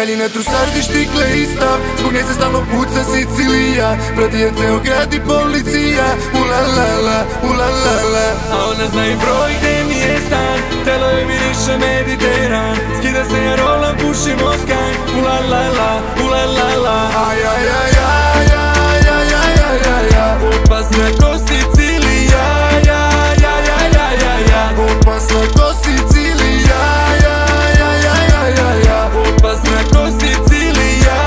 Haljina, Trusardi, Štikle i Stav, zbog nje se stalno puca Sicilija. Prati je ceo grad i policija, ulalala, ulalala. A ona zna i broj gde mi je stan, telo je miriše mediteran. Skida se ja rolam, pušim oskan, ulalala, ulalala. Opasna ko Sicilija, opasna ko Sicilija, opasna ko Sicilija.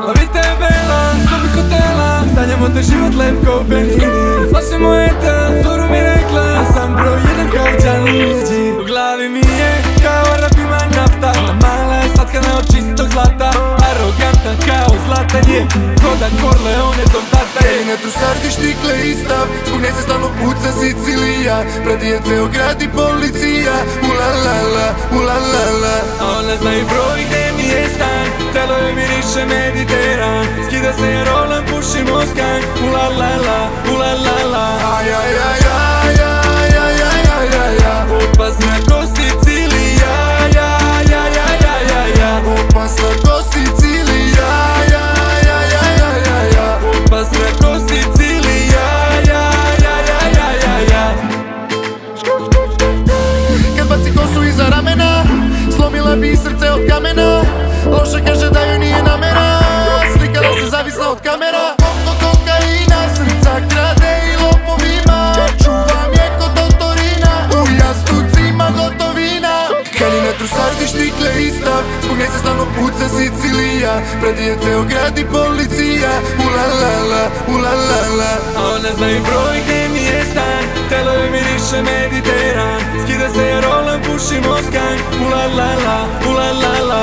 Lavita je bela, sobi hotela, sanjamo te život lep ko Bellini. Slašemo eta, zoru mi rekla, sam broj jedan kao Gianluigi. U glavi mi je kao Arapima nafta, mala je slatkana od čistog zlata. Arogantna kao Zlatan je, koda Corleone Don Tata je. Haljina, Trusardi, Štikle i Stav, zbog nje se stalno puca Sicilija. Prati je ceo grad i policija, ulalala, ulalala. A ona zna i broj gde mi je stan, telo je miriše mediteran. Skida se ja rolam, pušim oskan, ulalala, ulalala. Opasna ko Sicilija, opasna ko Sicilija, opasna ko Sicilija. Kad baci kosu iza ramena, slomila bi srce od kamena. Loše kaže da joj nije namera, slikala se zavisna od kamera. Kokaina, srca krade i lopovima, čuvam je kod autorina, u jastucima gotovina. Haljina, Trusardi, Štikle i Stav, zbog nje se stalno puca Sicilija. Prati je ceo grad i policija, ulalala, ulalala. A ona zna i broj gde mi je stan, telo je miriše mediteran. Skida se ja rolam, pušim oskan, ulalala, ulalala.